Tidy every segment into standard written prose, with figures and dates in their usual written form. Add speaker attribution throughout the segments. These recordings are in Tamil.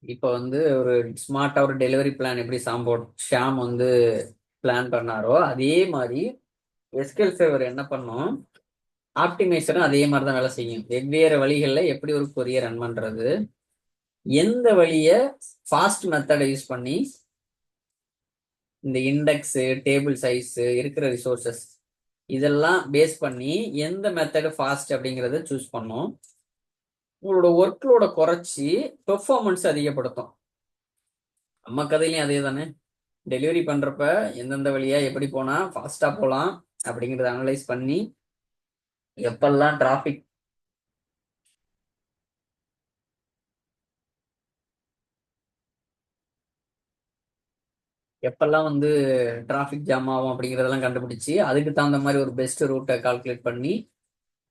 Speaker 1: இப்போ வந்து ஒரு ஸ்மார்ட்டா ஒரு டெலிவரி பிளான் எப்படி ஷாம் வந்து பிளான் பண்ணாரோ அதே மாதிரி எஸ்கேல் சர்வர் என்ன பண்ணும், ஆப்டிமைசரும் அதே மாதிரி தான் வேலை செய்யும். வெவ்வேறு வழிகளில் எப்படி ஒரு கொரிய ரன் பண்றது, எந்த வழியை ஃபாஸ்ட் மெத்தடை யூஸ் பண்ணி இந்த இண்டெக்ஸ் டேபிள் சைஸ் இருக்கிற ரிசோர்சஸ் இதெல்லாம் பேஸ் பண்ணி எந்த மெத்தடு ஃபாஸ்ட் அப்படிங்கிறத சூஸ் பண்ணும். உங்களோட ஒர்க்லோட குறைச்சி பெர்ஃபார்மன்ஸ் அதிகப்படுத்தும். நம்ம கதையிலையும் அதே தானே. டெலிவரி பண்றப்ப எந்தெந்த வழியா எப்படி போனா ஃபாஸ்டா போகலாம் அப்படிங்கறத அனலைஸ் பண்ணி எப்பெல்லாம் டிராபிக் எப்பெல்லாம் வந்து டிராபிக் ஜாம் ஆகும் அப்படிங்கறதெல்லாம் கண்டுபிடிச்சு அதுக்கு தகுந்த மாதிரி ஒரு பெஸ்ட் ரூட்டை கால்குலேட் பண்ணி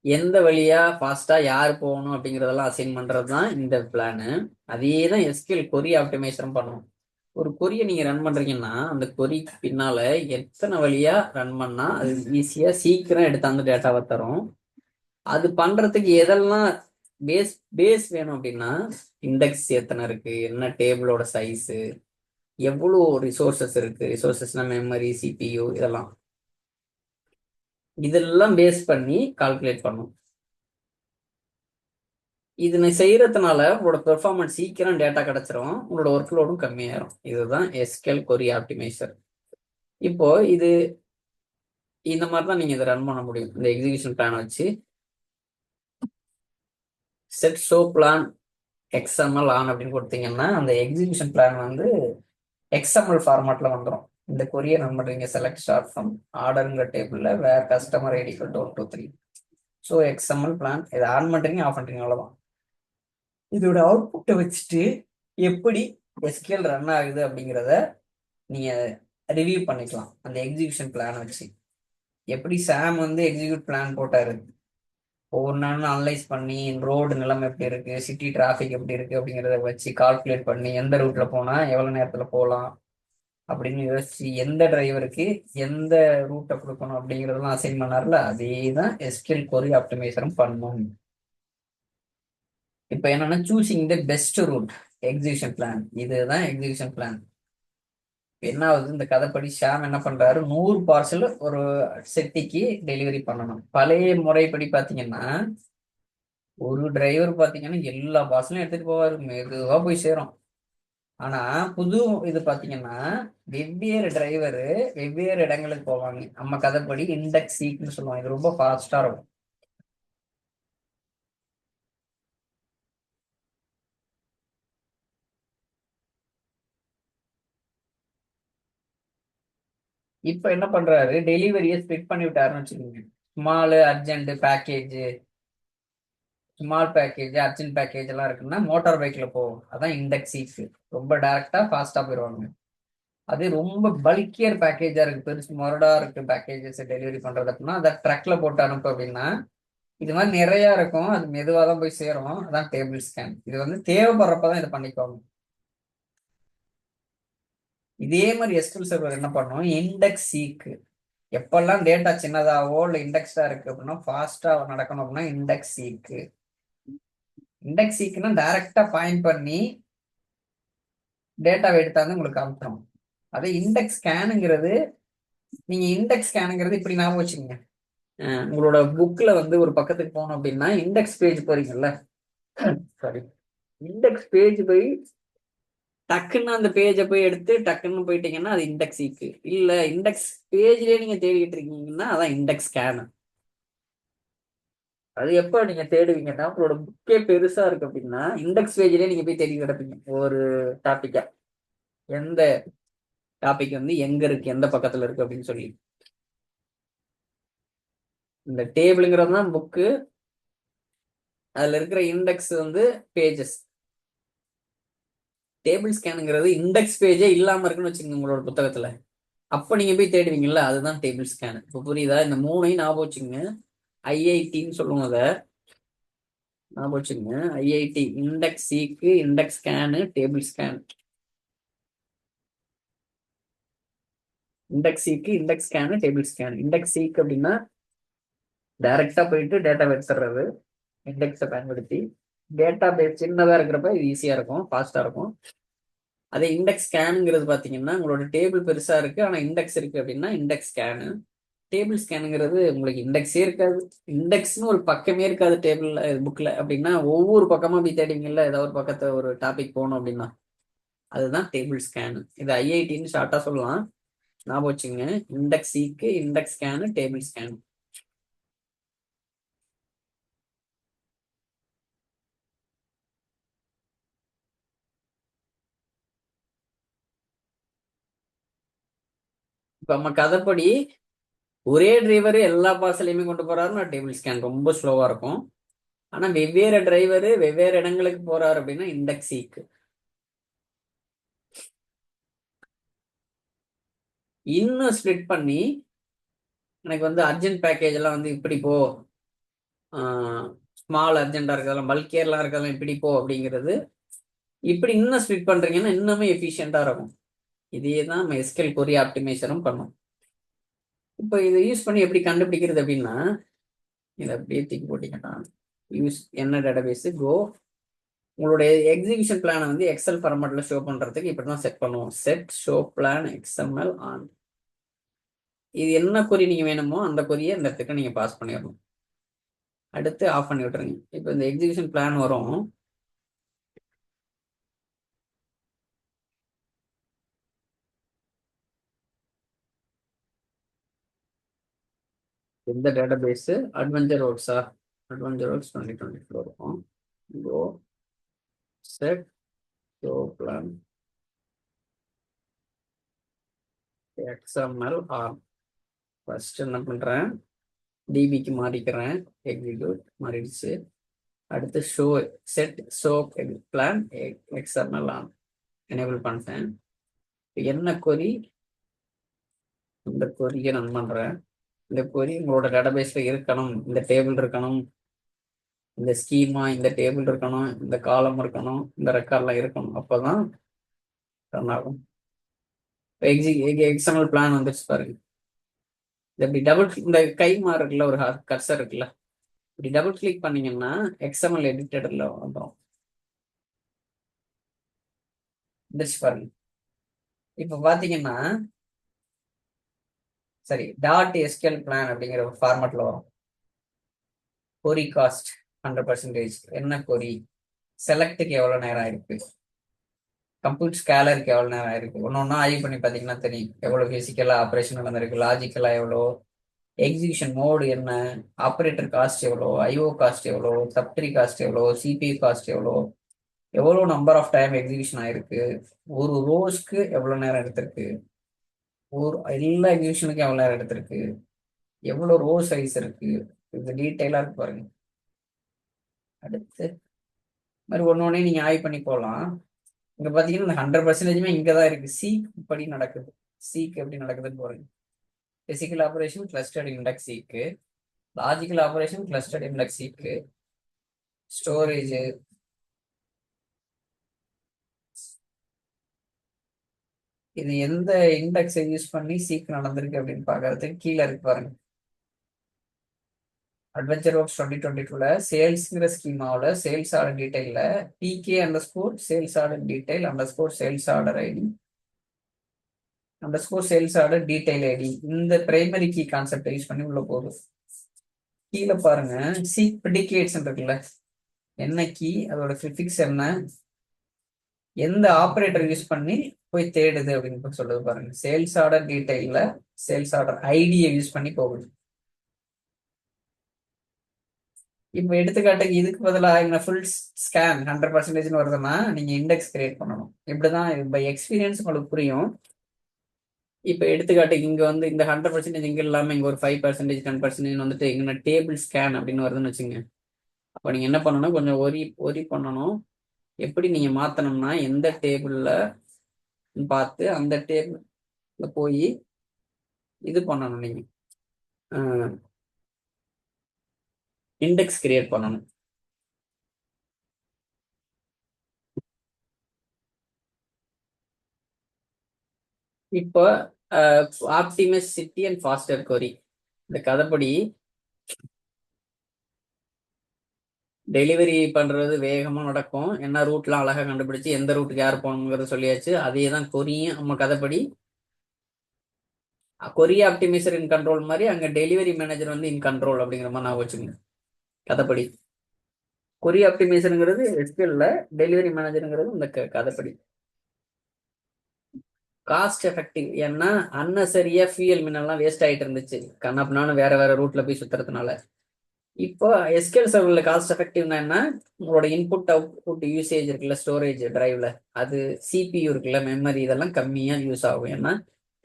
Speaker 1: எந்த வழியா ஃபாஸ்டா யார் போகணும் அப்படிங்கறதெல்லாம் அசைன் பண்றது தான் இந்த பிளானு. அதே தான் எஸ்கியூஎல் கொரி ஆப்டிமைசரும் பண்ணணும். ஒரு கொரியை நீங்க ரன் பண்றீங்கன்னா அந்த கொரிக்கு பின்னால எத்தனை வழியா ரன் பண்ணா அது ஈஸியா சீக்கிரம் எடுத்து அந்த டேட்டாவை தரும். அது பண்றதுக்கு எதெல்லாம் பேஸ் பேஸ் வேணும் அப்படின்னா இண்டெக்ஸ் எத்தனை இருக்கு, என்ன டேபிளோட சைஸ், எவ்வளோ ரிசோர்சஸ் இருக்கு, ரிசோர்சஸ்னா மெமரி சிபியு இதெல்லாம் பேஸ் பண்ணி கால்குலேட் பண்ணும். இது செய்யறதுனால உங்களோட பெர்ஃபார்மன்ஸ் சீக்கிரம் டேட்டா கிடைச்சிரும், உங்களோட ஒர்க் லோடும் கம்மியாயிரும். இதுதான் எஸ்கேல் கொரி ஆப்டிமைசர். இப்போ இது இந்த மாதிரி தான் நீங்க இதை ரன் பண்ண முடியும். இந்த எக்ஸிகியூஷன் பிளான் வச்சு set show plan XML on அப்படின்னு கொடுத்தீங்கன்னா அந்த எக்ஸிகியூஷன் பிளான் வந்து எக்ஸ்எம்எல் ஃபார்மேட்ல வந்துடும். இந்த கொரியர் ரன் பண்றீங்க, செலக்ட் ஷார்ட் ஃப்ரம் ஆர்டருங்கிற டேபிள்ல where customer ID equal to 1 2 3. So XML plan இதை ஆன் பண்றீங்க ஆஃப் பண்றீங்க அவ்வளவுதான். இதோட அவுட்புட்டை வச்சுட்டு எப்படி எஸ்கியூஎல் ரன் ஆகுது அப்படிங்கிறத நீங்க ரிவ்யூ பண்ணிக்கலாம். அந்த எக்ஸிகியூஷன் பிளான் வச்சு எப்படி சாம் வந்து எக்ஸிக்யூட் பிளான் போட்டாரு, ஒவ்வொரு நாளும் அனலைஸ் பண்ணி ரோடு நிலைமை எப்படி இருக்கு, சிட்டி டிராஃபிக் எப்படி இருக்கு அப்படிங்கிறத வச்சு கால்குலேட் பண்ணி எந்த ரூட்ல போனா எவ்வளவு நேரத்துல போகலாம் அப்படின்னு யோசிச்சு எந்த டிரைவருக்கு எந்த ரூட்டை கொடுக்கணும் அப்படிங்கிறதெல்லாம் அசைன் பண்ணார்ல, அதே தான் எஸ்கியூஎல் கொரி ஆப்டிமைசரும் பண்ணும். இப்போ என்னன்னா choosing the best route execution plan. இதுதான் எக்ஸிகியூஷன் பிளான். என்ன ஆகுது, இந்த கதைப்படி ஷாம் என்ன பண்றாரு, 100 பார்சல் ஒரு செட்டிக்கு டெலிவரி பண்ணணும். பழைய முறைப்படி பாத்தீங்கன்னா ஒரு டிரைவர் பாத்தீங்கன்னா எல்லா பார்சலும் எடுத்துட்டு போவாரு, மெதுவா போய் சேரும். ஆனா புது இது பாத்தீங்கன்னா வெவ்வேறு டிரைவரு வெவ்வேறு இடங்களுக்கு போவாங்க. நம்ம கதைப்படி இண்டெக்ஸ் சீக்னு சொல்லுவாங்க. இது ரொம்ப ஃபாஸ்டா இருக்கும். இப்ப என்ன பண்றாரு, டெலிவரியை ஸ்பிட் பண்ணி விட்டாருன்னு வச்சுக்கோங்க. Small urgent package, small package urgent package எல்லாம் இருக்குன்னா மோட்டார் பைக்ல போகும். அதான் இண்டெக்ஸ் சீக்கு. ரொம்ப டைரக்டா ஃபாஸ்டா போயிடுவாங்க. அது ரொம்ப பல்கியர் பேக்கேஜா இருக்கு, பெருசு மொரடா இருக்கு பேக்கேஜஸ் டெலிவரி பண்றது அப்படின்னா அதை ட்ரக்ல போட்டு அனுப்பு அப்படின்னா இது மாதிரி நிறைய இருக்கும், அது மெதுவாக தான் போய் சேரும். அதான் டேபிள் ஸ்கேன். இது வந்து தேவைப்படுறப்பதான் இதை பண்ணிக்கோங்க. இதே மாதிரி எஸ்கியூஎல் சர்வர் என்ன பண்ணும், இண்டெக்ஸ் சீக்கு எப்பெல்லாம் டேட்டா சின்னதாவோ இல்லை இண்டெக்ஸா இருக்கு அப்படின்னா ஃபாஸ்டா நடக்கணும் அப்படின்னா இண்டெக்ஸ் சீக்கு. இண்டெக்ஸ் சீக்குன்னா டைரக்டா பாயிண்ட் பண்ணி டேட்டாவை எடுத்தாந்து உங்களுக்கு காமிச்சிடும். அதே இண்டெக்ஸ் ஸ்கேனுங்கிறது, நீங்க இண்டெக்ஸ் ஸ்கேனுங்கிறது இப்படி ஞாபகம் வச்சுக்கோங்க. உங்களோட புக்ல வந்து ஒரு பக்கத்துக்கு போகணும் அப்படின்னா இண்டெக்ஸ் பேஜ் போறீங்கல்ல, சாரி, இண்டெக்ஸ் பேஜ் போய் டக்குன்னு அந்த பேஜை போய் எடுத்து டக்குன்னு போயிட்டீங்கன்னா அது இண்டெக்ஸ் ஈக்கு. இல்ல இண்டெக்ஸ் பேஜ்லயே நீங்க தேடிட்டு இருக்கீங்கன்னா அதான் இண்டெக்ஸ் ஸ்கேன். அது எப்போ நீங்க தேடுவீங்கன்னா உங்களோட புக்கே பெருசா இருக்கு அப்படின்னா இண்டெக்ஸ் பேஜ்லயே நீங்க போய் தேடி கிடப்பீங்க ஒரு டாபிக்கா, எந்த டாபிக் வந்து எங்க இருக்கு எந்த பக்கத்துல இருக்கு அப்படின்னு சொல்லி. இந்த டேபிளுங்கிறது தான் புக்கு, அதுல இருக்கிற இண்டெக்ஸ் வந்து பேஜஸ். டேபிள் ஸ்கேனுங்கிறது இண்டெக்ஸ் பேஜே இல்லாம இருக்குன்னு வச்சுக்கோங்க உங்களோட புத்தகத்துல, அப்ப நீங்க போய் தேடுவீங்கல்ல, அதுதான் டேபிள் ஸ்கேன். இப்போ புரியுதா? இந்த மூணையும் ஞாபகம் வச்சுங்க. ஐஐடின்னு சொல்லுவோம் அதை, ஞாபகம் வச்சுங்க. IIT index seek, index scan, table scan. Index seek, index scan, table scan. Index seek அப்படின்னா டைரக்டா போயிட்டு டேட்டா எடுத்துடுறது இண்டெக்ஸை பயன்படுத்தி. டேட்டா பேஸ் சின்னதாக இருக்கிறப்ப இது ஈஸியாக இருக்கும், ஃபாஸ்ட்டாக இருக்கும். அதே இண்டெக்ஸ் ஸ்கேனுங்கிறது பார்த்தீங்கன்னா உங்களோட டேபிள் பெருசாக இருக்குது ஆனால் இண்டெக்ஸ் இருக்குது அப்படின்னா இண்டெக்ஸ் ஸ்கேனு. டேபிள் ஸ்கேனுங்கிறது உங்களுக்கு இண்டெக்ஸே இருக்காது, இண்டெக்ஸ்னு ஒரு பக்கமே இருக்காது டேபிளில் புக்கில் அப்படின்னா ஒவ்வொரு பக்கமாக போய் தேடிங்கல்ல, ஏதாவது ஒரு பக்கத்தை ஒரு டாபிக் போகணும் அப்படின்னா அதுதான் டேபிள் ஸ்கேனு. இது ஐஐடின்னு ஷார்ட்டாக சொல்லலாம், ஞாபகம் வச்சுங்க. Index seek, index scan, table scan. இப்போ நம்ம கதைப்படி ஒரே டிரைவர் எல்லா பார்சலையுமே கொண்டு போறாருன்னா டேபிள் ஸ்கேன் ரொம்ப ஸ்லோவா இருக்கும். ஆனா வெவ்வேறு டிரைவர் வெவ்வேறு இடங்களுக்கு போறாரு அப்படின்னா இண்டெக்ஸ் சீக்கு. இன்னும் ஸ்ப்ளிட் பண்ணி எனக்கு வந்து அர்ஜென்ட் பேக்கேஜ் எல்லாம் வந்து இப்படி போ, ஸ்மால் அர்ஜென்டா இருக்கிறதெல்லாம் பல்கேர்லாம் இருக்கிறதெல்லாம் இப்படி போ அப்படிங்கிறது இப்படி இன்னும் ஸ்ப்ளிட் பண்றீங்கன்னா இன்னுமே எஃபிஷியண்டா இருக்கும். இதே தான் நம்ம எஸ்கெல் கொரி ஆப்டிமைசரும் பண்ணும். இப்போ இதை யூஸ் பண்ணி எப்படி கண்டுபிடிக்கிறது அப்படின்னா இதை அப்படியே தூக்கி போட்டீங்கன்னா யூஸ் என்ன டேட்டாபேஸ் கோ, உங்களுடைய எக்ஸிகியூஷன் பிளானை வந்து எக்ஸல் ஃபார்மேட்ல ஷோ பண்றதுக்கு இப்படிதான் செட் பண்ணுவோம். Set show plan XML on. இது என்ன கொரி நீங்க வேணுமோ அந்த கொரியை இந்த இடத்துக்கு நீங்க பாஸ் பண்ணிடணும். அடுத்து ஆஃப் பண்ணி விட்டுருங்க. இப்போ இந்த எக்ஸிகியூஷன் பிளான் வரும். எந்த டேட்டா பேஸ் அட்வென்ச்சர் ஒர்க்ஸா, அட்வென்ச்சர் ஒர்க்ஸ் 2024 இருக்கும். Go set show plan XML on. First என்ன பண்றேன், டிபிக்கு மாறிக்கிறேன், எக்ஸிக்யூட் மாறிடுச்சு. அடுத்து show set show plan XML on enable பண்ணிட்டேன். என்ன கொரி, இந்த கொரியை நான் பண்றேன். இந்த கொரி உங்களோட டேட்டாபேஸ்ல இருக்கணும், இந்த டேபிள் இருக்கணும், இந்த ஸ்கீமா இந்த டேபிள் இருக்கணும், இந்த காலம் இருக்கணும், இந்த ரெக்கார்ட்லாம் இருக்கணும், அப்பதான் ரன் ஆகும். எக்ஸ்எம்எல் பிளான் வந்துருச்சு பாருங்க. இப்படி டபுள் இந்த கை மாறு இருக்குல்ல, ஒரு கர்சர் இருக்குல்ல, இப்படி டபுள் கிளிக் பண்ணீங்கன்னா எக்ஸ்எம்எல் எடிட்டர்ல வந்துடும். வந்துருச்சு பாருங்க. இப்ப பாத்தீங்கன்னா சரி டாட் எஸ்கியூஎல் பிளான் அப்படிங்கிற ஒரு ஃபார்மேட்ல வரும். கொரி காஸ்ட் 100%, என்ன கொரி, செலக்டுக்கு எவ்வளவு நேரம் ஆயிருக்கு, கம்ப்யூட் ஸ்கேலருக்கு எவ்வளவு நேரம் ஆயிருக்கு, ஒன்னொன்னா ஆய்வு பண்ணி பாத்தீங்கன்னா தெரியும் எவ்வளவு பிசிக்கலா ஆப்ரேஷன் நடந்திருக்கு, லாஜிக்கலா எவ்வளோ, எக்ஸிகியூஷன் மோடு என்ன, ஆப்ரேட்டர் காஸ்ட் எவ்வளோ, ஐஓ காஸ்ட் எவ்வளோ, சப்ட்ரி காஸ்ட் எவ்வளோ, சிபிஐ காஸ்ட் எவ்வளோ, எவ்வளோ நம்பர் ஆஃப் டைம் எக்ஸிகியூஷன் ஆயிருக்கு, ஒரு ரோஸ்க்கு எவ்வளவு நேரம் எடுத்திருக்கு, ஒரு எல்லா எக்ஸிகியூஷனுக்கும் எவ்வளவு நேரம் எடுத்திருக்கு, எவ்வளவு ரோ சைஸ் இருக்கு, இது டீட்டெயிலா இருக்கு பாருங்க. அடுத்து மாதிரி ஒன்று ஒன்றே நீங்க ஆய்வு பண்ணி போகலாம். இங்க பாத்தீங்கன்னா இந்த 100%மே இங்கதான் இருக்கு. சீக் படி நடக்குது. சீக் எப்படி நடக்குதுன்னு பாருங்க. பிசிக்கல் ஆபரேஷன் கிளஸ்டர்ட் இண்டெக்ஸ் சீக்கு, லாஜிக்கல் ஆபரேஷன் கிளஸ்டர்ட் இண்டெக்ஸ் சீக்கு, ஸ்டோரேஜ், இது எந்த இண்டெக்ஸை யூஸ் பண்ணி சீக் நடந்திருக்கு அப்படின்னு பாக்குறதுக்கு கீழே இருக்கு பாருங்க. அட்வென்ச்சர் ஒர்க்ஸ் 2022ல சேல்ஸ்ங்கிற ஸ்கீமாவில் சேல்ஸ் ஆர்டர் டீடைல்ல PK underscore sales order detail underscore sales order ID underscore sales order detail ID, இந்த பிரைமரி கீ கான்செப்டை யூஸ் பண்ணி உள்ள போகுது. கீழே பாருங்க சீக் ப்ரிடிகேட்ஸ் இருக்குல்ல, என்ன கீ, அதோட ப்ரிஃபிக்ஸ் என்ன, எந்த ஆப்ரேட்டர் யூஸ் பண்ணி போய் தேடுது அப்படின்னு சொல்லுது பாருங்க. சேல்ஸ் ஆர்டர் டீடைல்ல சேல்ஸ் ஆர்டர் ஐடியை யூஸ் பண்ணி போகுது. இப்போ எடுத்துக்காட்டுக்கு இதுக்கு பதிலாக ஃபுல் ஸ்கேன் 100% வருதுன்னா நீங்க இண்டெக்ஸ் கிரியேட் பண்ணணும். இப்படிதான் பை எக்ஸ்பீரியன்ஸ் உங்களுக்கு புரியும். இப்போ எடுத்துக்காட்டுக்கு இங்க வந்து இந்த 100% இங்க இல்லாம இங்க ஒரு 5% 10% வந்துட்டு இங்க டேபிள் ஸ்கேன் அப்படின்னு வருதுன்னு வச்சுங்க. அப்போ நீங்க என்ன பண்ணணும், கொஞ்சம் ஒரி ஒரி பண்ணணும். எப்படி நீங்க மாத்தணும்னா எந்த டேபிள்ல பார்த்து அந்த டேபிள்ல போய் இது பண்ணணும், நீங்க இண்டெக்ஸ் கிரியேட் பண்ணணும். இப்போ ஆப்டிமஸ் சிட்டி அண்ட் ஃபாஸ்டர் கொரி, இந்த கதைப்படி டெலிவரி பண்றது வேகமா நடக்கும். என்ன ரூட்லாம் அழகா கண்டுபிடிச்சு எந்த ரூட்டுக்கு யார் போகணுங்கிறத சொல்லியாச்சு. அதே தான் கொரியும் நம்ம கதைப்படி கொரிய ஆப்டிமைசர் இன் கண்ட்ரோல் மாதிரி அங்க டெலிவரி மேனேஜர் வந்து இன் கண்ட்ரோல் அப்படிங்கிற மாதிரி நான் வச்சுக்கோங்க கதைப்படி. கொரிய ஆப்டிமைசருங்கிறது எஸ்கியூஎல்ல, டெலிவரி மேனேஜருங்கிறது இந்த கதைப்படி. காஸ்ட் எஃபெக்டிவ் ஏன்னா அன்னசரியா ஃபியூயல் மின்னெல்லாம் வேஸ்ட் ஆயிட்டு இருந்துச்சு கண்ணப்பனாலும் வேற வேற ரூட்ல போய் சுத்துறதுனால. இப்போ எஸ்கியூஎல் சர்வரில் காஸ்ட் எஃபெக்டிவ்னா என்ன, உங்களோட இன்புட் அவுட்புட் யூசேஜ் இருக்குல்ல, ஸ்டோரேஜ் டிரைவ்ல, அது சிபியூ இருக்குல்ல, மெமரி, இதெல்லாம் கம்மியா யூஸ் ஆகும். ஏன்னா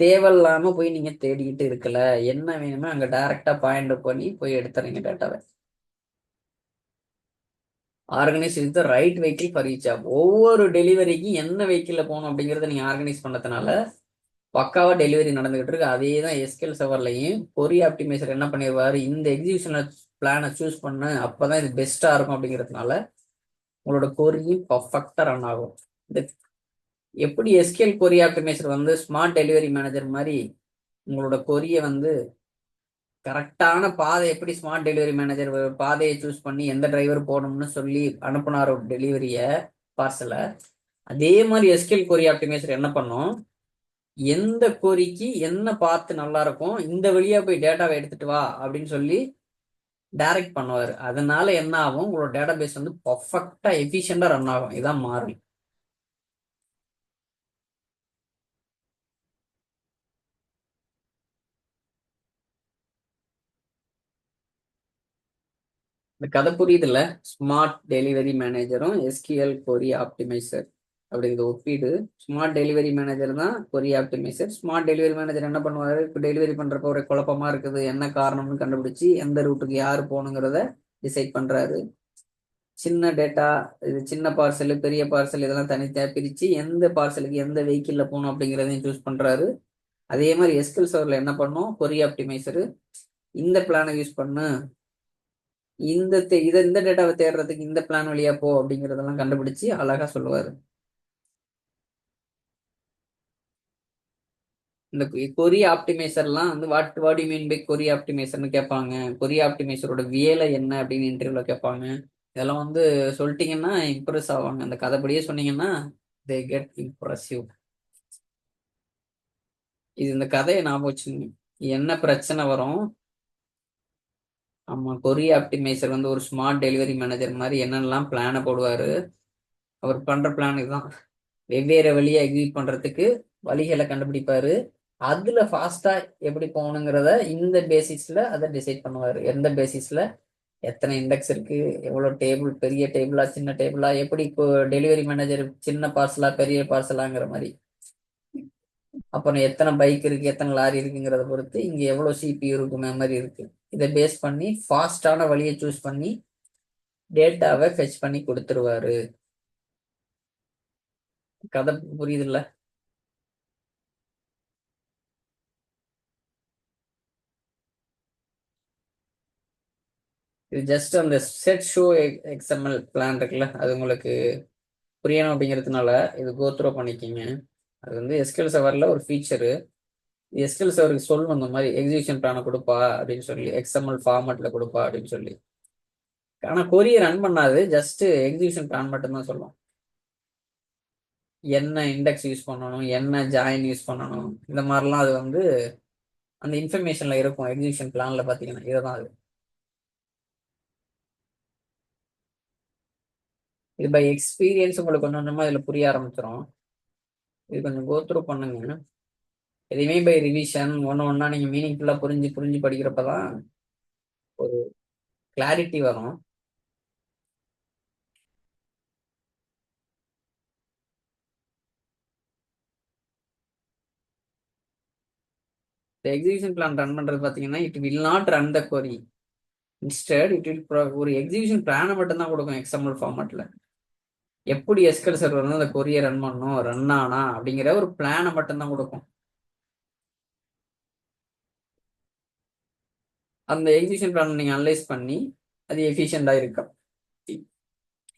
Speaker 1: தேவையில்லாம போய் நீங்க தேடிக்கிட்டு இருக்கல, என்ன வேணுமோ அங்க டைரக்டா பாயிண்ட் பண்ணி போய் எடுத்துறீங்க டேட்டாவை. Organise is the right vehicle for each job. ஒவ்வொரு டெலிவரிக்கு என்ன வெஹிக்கிள் போகணும் அப்படிங்கறத நீங்க ஆர்கனைஸ் பண்ணதுனால பக்காவா டெலிவரி நடந்துகிட்டு இருக்கு. அதே தான் எஸ்கியூஎல் சர்வர்லையும் கொரி ஆப்டிமைசர் என்ன பண்ணிடுவாரு, இந்த எக்ஸிகியூஷன் பிளானை சூஸ் பண்ணு, அப்பதான் இது பெஸ்டா இருக்கும் அப்படிங்கிறதுனால உங்களோட கொரியும் பர்ஃபெக்டா ரன் ஆகும். இந்த எப்படி எஸ்கியூஎல் கொரி ஆப்டிமைசர் வந்து ஸ்மார்ட் டெலிவரி மேனேஜர் மாதிரி உங்களோட கொரிய வந்து கரெக்டான பாதை, எப்படி ஸ்மார்ட் டெலிவரி மேனேஜர் பாதையை சூஸ் பண்ணி எந்த டிரைவர் போகணும்னு சொல்லி அனுப்புனாரோ டெலிவரிய பார்சலை, அதே மாதிரி எஸ்கியூஎல் கொரி ஆப்டிமைசர் என்ன பண்ணும், எந்த கொரிக்கு என்ன பார்த்து நல்லா இருக்கும், இந்த வழியா போய் டேட்டாவை எடுத்துட்டு வா அப்படின்னு சொல்லி டைரக்ட் பண்ணுவார். அதனால என்ன ஆகும், உங்களோட டேட்டா பேஸ் வந்து பர்ஃபெக்டா எஃபிஷியண்டா ரன் ஆகும். இதான் மாறல். இந்த கதை புரியுதுல்ல, ஸ்மார்ட் டெலிவரி மேனேஜரும் எஸ்கியூஎல் கொரி ஆப்டிமைசர் அப்படிங்கிற ஒப்பீடு. ஸ்மார்ட் டெலிவரி மேனேஜர் தான் கொரி ஆப்டிமைசர். ஸ்மார்ட் டெலிவரி மேனேஜர் என்ன பண்ணுவாரு, இப்போ டெலிவரி பண்றப்ப ஒரு குழப்பமா இருக்குது, என்ன காரணம்னு கண்டுபிடிச்சு எந்த ரூட்டுக்கு யார் போகணுங்கிறத டிசைட் பண்றாரு. சின்ன டேட்டா, இது சின்ன பார்சல் பெரிய பார்சல் இதெல்லாம் தனித்தனியா பிரிச்சு எந்த பார்சலுக்கு எந்த வெஹிக்கிள்ல போகணும் அப்படிங்கிறதையும் சூஸ் பண்றாரு. அதே மாதிரி எஸ்கியூஎல் சர்வர்ல என்ன பண்ணும், கொரி ஆப்டிமைசரு இந்த பிளானை யூஸ் பண்ணு, இந்த டேட்டாவை தேடுறதுக்கு இந்த பிளான் வழியா போ அப்படிங்கறதெல்லாம் கண்டுபிடிச்சு அழகா சொல்லுவாரு. இந்த கொரி ஆப்டிமைசர்லாம் வந்து வாட் யூ மீன் பை கொரி ஆப்டிமைசர்னு கேட்பாங்க. கொரி ஆப்டிமைசரோட வேலை என்ன அப்படின்னு இன்டர்வியூல கேட்பாங்க. இதெல்லாம் வந்து சொல்லிட்டீங்கன்னா இம்ப்ரெஸ் ஆவாங்க. அந்த கதைப்படியே சொன்னீங்கன்னா தே கெட் இம்ப்ரெசிவ். இது இந்த கதையை ஞாபகம் வச்சுங்க. என்ன பிரச்சனை வரும், ஆமா, கொரி ஆப்டிமைசர் வந்து ஒரு ஸ்மார்ட் டெலிவரி மேனேஜர் மாதிரி என்னென்னலாம் பிளானை போடுவாரு. அவர் பண்ற பிளான் இதுதான். வெவ்வேறு வழியை எக்ஸிக்யூட் பண்றதுக்கு வழிகளை கண்டுபிடிப்பாரு. அதுல ஃபாஸ்டா எப்படி போகணுங்கிறத இந்த பேசிஸ்ல அதை டிசைட் பண்ணுவாரு. எந்த பேசிஸ்ல எத்தனை இண்டெக்ஸ் இருக்கு, எவ்வளவு டேபிள், பெரிய டேபிளா சின்ன டேபிளா, எப்படி இப்போ டெலிவரி மேனேஜர் சின்ன பார்சலா பெரிய பார்சலாங்கிற மாதிரி, அப்புறம் எத்தனை பைக் இருக்கு எத்தனை லாரி இருக்குங்கிறத பொறுத்து இங்க எவ்வளவு சிபியூ இருக்கு, மெமரி இருக்கு, இதை பேஸ் பண்ணி ஃபாஸ்டான வழியை சூஸ் பண்ணி டேட்டாவை ஃபெச் பண்ணி கொடுத்துருவாரு. கதை புரியுது இல்ல? இது ஜஸ்ட் அந்த செட் ஷோ எக்ஸ்எம்எல் பிளான் இருக்குல்ல, அது உங்களுக்கு புரியணும் அப்படிங்கிறதுனால இது கோத்ரோ பண்ணிக்கிங்க. அது வந்து எஸ்கியூஎல் சர்வரில் ஒரு ஃபீச்சரு. எஸ்கியூஎல் சர்வருக்கு சொல்லணும் இந்த மாதிரி எக்ஸிகியூஷன் பிளானை கொடுப்பா அப்படின்னு சொல்லி, எக்ஸ்எம்எல் ஃபார்மேட்ல கொடுப்பா அப்படின்னு சொல்லி. ஆனால் கொரியை ரன் பண்ணாது, ஜஸ்ட் எக்ஸிகியூஷன் பிளான் மட்டும்தான் சொல்லும். என்ன இண்டெக்ஸ் யூஸ் பண்ணணும், என்ன ஜாயின் யூஸ் பண்ணணும், இந்த மாதிரிலாம் அது வந்து அந்த இன்ஃபர்மேஷன்ல இருக்கும். எக்ஸிகியூஷன் பிளான்ல பார்த்தீங்கன்னா இதை தான் அது. இது பை எக்ஸ்பீரியன்ஸ் உங்களுக்கு கொஞ்சம் கொஞ்சமா இதுல புரிய ஆரம்பிச்சிடும். இது கொஞ்சம் கோத்ரூ பண்ணுங்க. எதையுமே பை ரிவிஷன் ஒன்று ஒன்றா நீங்கள் மீனிங்ஃபுல்லாக புரிஞ்சு புரிஞ்சு படிக்கிறப்ப தான் ஒரு கிளாரிட்டி வரும். இந்த எக்ஸிகியூஷன் பிளான் ரன் பண்ணுறது பார்த்தீங்கன்னா it will not run the query. Instead it will ஒரு எக்ஸிகியூஷன் பிளானை மட்டும்தான் கொடுக்கும் எக்ஸ்எம்எல் ஃபார்மேட்டில். எப்படி எஸ்கல் சர்வர் வந்து அந்த கொரியை ரன் பண்ணணும், ரன் ஆனா அப்படிங்கிற ஒரு பிளானை மட்டும்தான் கொடுக்கும். அந்த எக்ஸிகியூஷன் பிளான் நீங்கள் அனலைஸ் பண்ணி அது எஃபிஷியண்டாக இருக்கா,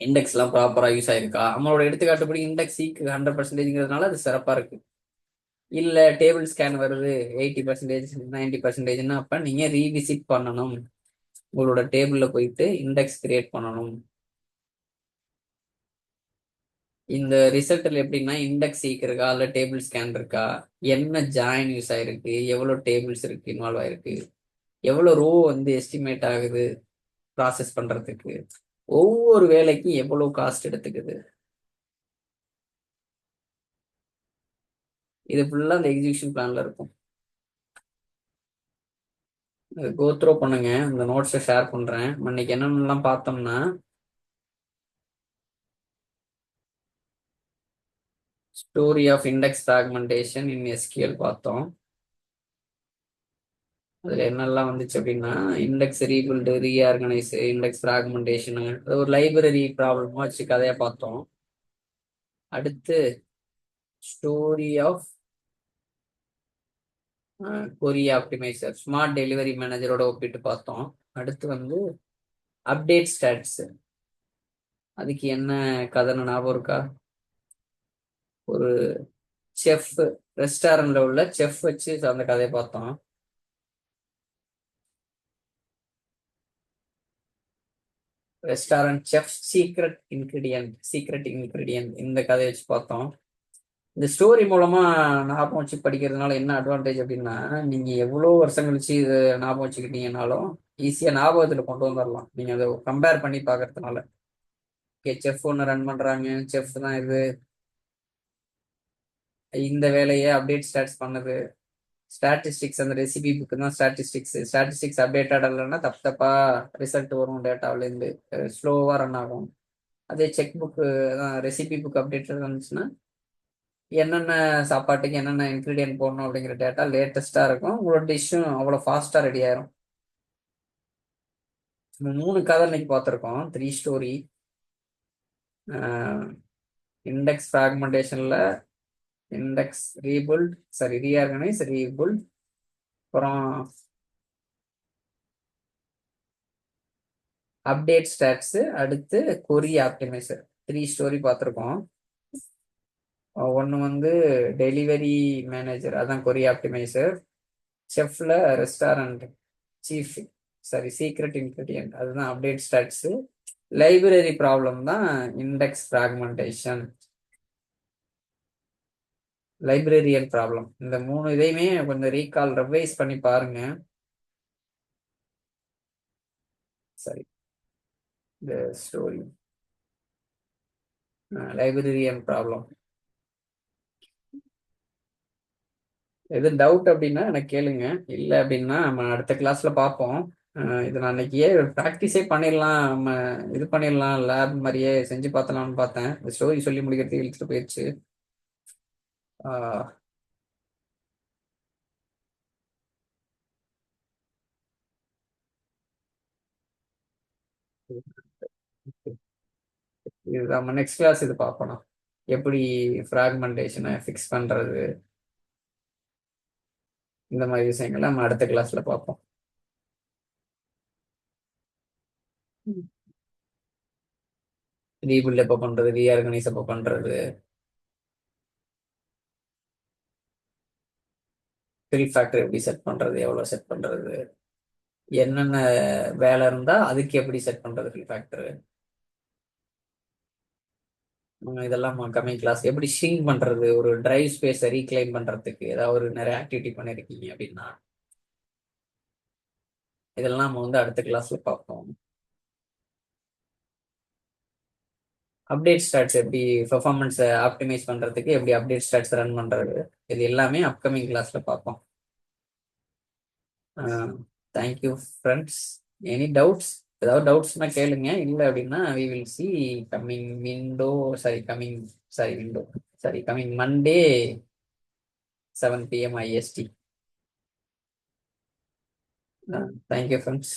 Speaker 1: இண்டெக்ஸ்லாம் ப்ராப்பராக யூஸ் ஆயிருக்கா, நம்மளோட எடுத்துக்காட்டுப்படி இண்டெக்ஸ் சீக்கு 100%ங்கிறதுனால அது சிறப்பாக இருக்கு. இல்லை டேபிள் ஸ்கேன் வருது 80%, 90%, அப்போ நீங்கள் ரீவிசிட் பண்ணணும். உங்களோட டேபிளில் போயிட்டு இண்டெக்ஸ் கிரியேட் பண்ணணும். இந்த ரிசல்ட்ல எப்படின்னா இண்டெக்ஸ் சீக் இருக்கா இல்ல டேபிள் ஸ்கேன் இருக்கா, என்ன ஜாயின் யூஸ் ஆயிருக்கு, எவ்வளவு டேபிள்ஸ் இருக்கு இன்வால்வ் ஆயிருக்கு, எவ்வளவு ரோ வந்து எஸ்டிமேட் ஆகுது ப்ராசஸ் பண்றதுக்கு, ஒவ்வொரு வேலைக்கும் எவ்வளவு காஸ்ட் எடுத்துக்குது, இது ஃபுல்லா அந்த எக்ஸிகியூஷன் பிளான்ல இருக்கும். கோ த்ரோ பண்ணுங்க, இந்த நோட்ஸை ஷேர் பண்றேன். இன்னைக்கு என்னென்னலாம் பார்த்தோம்னா, story of index fragmentation in SQL பார்த்தோம். அதுல என்னெல்லாம் வந்துச்சு அப்படின்னா, index rebuild, reorganize, index fragmentation, ஒரு லைப்ரரி ப்ராப்ளமா வச்சு கதையா பார்த்தோம். அடுத்து story of query optimizer, smart delivery மேனேஜரோட ஒப்பிட்டு பார்த்தோம். அடுத்து வந்து அப்டேட் ஸ்டாட்ஸ், அதுக்கு என்ன கதைன்னு ஞாபகம் இருக்கா? ஒரு செஃப், ரெஸ்டாரண்ட்ல உள்ள செஃப் வச்சு அந்த கதையை பார்த்தோம். ரெஸ்டாரண்ட் செஃப் சீக்ரெட் இன்கிரீடியன்ட் இந்த கதையை வச்சு பார்த்தோம். இந்த ஸ்டோரி மூலமா ஞாபகம் வச்சு படிக்கிறதுனால என்ன அட்வான்டேஜ் அப்படின்னா, நீங்க எவ்வளவு வருஷம் கழிச்சு இது ஞாபகம் வச்சுக்கிட்டீங்கன்னாலும் ஈஸியா ஞாபகத்துல கொண்டு வந்துடலாம், நீங்க அதை கம்பேர் பண்ணி பாக்குறதுனால. செஃப் ஒன்று ரன் பண்றாங்க, செஃப் தான் இது இந்த வேலையை அப்டேட் ஸ்டாட்ஸ் பண்ணுது. ஸ்டாட்டிஸ்டிக்ஸ் அந்த ரெசிபி புக்கு தான் ஸ்டாட்டிஸ்டிக்ஸ் அப்டேட்டட் இல்லைன்னா தப்பு தப்பா ரிசல்ட் வரும் டேட்டாவிலேருந்து, ஸ்லோவாக ரன் ஆகும். அதே செக் புக்கு தான் ரெசிபி புக் அப்டேட்டட் இருந்துச்சுன்னா என்னென்ன சாப்பாட்டுக்கு என்னென்ன இன்க்ரீடியன்ட் போடணும் அப்படிங்கிற டேட்டா லேட்டஸ்ட்டாக இருக்கும், உங்களோட டிஷ்ஷும் அவ்வளோ ஃபாஸ்ட்டாக ரெடி ஆயிரும். நம்ம 3 கதை இன்னைக்கு பார்த்துருக்கோம், 3 ஸ்டோரி. இண்டெக்ஸ் ஃப்ராக்மெண்டேஷனில் index rebuild, sorry reorganize, rebuild, அப்புறம் அப்டேட் ஸ்டாட்ஸு, அடுத்து கொரி ஆப்டிமைசர், 3 ஸ்டோரி பார்த்துருக்கோம். ஒன்று வந்து டெலிவரி மேனேஜர், அதான் கொரி ஆப்டிமைசர். செஃப்ல restaurant chief, sorry secret ingredient, அதுதான் அப்டேட் ஸ்டாட்ஸு. லைப்ரரி ப்ராப்ளம் தான் இண்டெக்ஸ் ஃப்ராக்மெண்டேஷன், லைப்ரரியன் ப்ராப்ளம். இந்த 3 இதையுமே கொஞ்சம் ரீகால் ரிவைஸ் பண்ணி பாருங்க. சரி, இந்த ஸ்டோரி லைப்ரரியன் ப்ராப்ளம் எது டவுட் அப்படின்னா எனக்கு கேளுங்க, இல்லை அப்படின்னா நம்ம அடுத்த கிளாஸ்ல பார்ப்போம். இது நான் அன்னைக்கே ப்ராக்டிஸே பண்ணிடலாம், நம்ம இது பண்ணிடலாம், லேப் மாதிரியே செஞ்சு பார்த்தலாம்னு பார்த்தேன். இந்த ஸ்டோரி சொல்லி முடிக்கிறதுக்கு இழுத்துட்டு போயிடுச்சு. ஆஹ் இது நம்ம நெக்ஸ்ட் கிளாஸ் இது பார்ப்போம், எப்படி ஃப்ராக்மெண்டேஷனை ஃபிக்ஸ் பண்றது, இந்த மாதிரி விஷயங்களை நம்ம அடுத்த கிளாஸ்ல பார்ப்போம். ரீபில்ட் எப்போ பண்றது, ரீஆர்கனைஸ் எப்போ பண்றது, ஃபில் ஃபேக்டர் எப்படி செட் பண்றது, எவ்வளவு செட் பண்றது, என்னென்ன வேலை இருந்தா அதுக்கு எப்படி செட் பண்றது ஃபில் ஃபேக்டர், இதெல்லாம் கம்மிங் கிளாஸ். எப்படி ஷிங்க் பண்றது, ஒரு டிரைவ் ஸ்பேஸை ரீக்ளைம் பண்றதுக்கு ஏதாவது ஒரு நிறைய ஆக்டிவிட்டி பண்ணிருக்கீங்க அப்படின்னா இதெல்லாம் நம்ம வந்து அடுத்த கிளாஸ்ல பார்ப்போம். அப்டேட் ஸ்டாட்ஸ் எப்படி பெர்ஃபார்மன்ஸை ஆப்டிமைஸ் பண்றதுக்கு, எப்படி அப்டேட் ஸ்டாட்ஸ் ரன் பண்றது, இது எல்லாமே அப்கமிங் கிளாஸ்ல பார்ப்போம். Thank you friends. எனி டவுட்ஸ், ஏதாவது டவுட்ஸ்னா கேளுங்க, இல்லை அப்படின்னா we will see coming window, sorry coming, sorry window, sorry coming Monday 7 PM IST. Thank you, friends.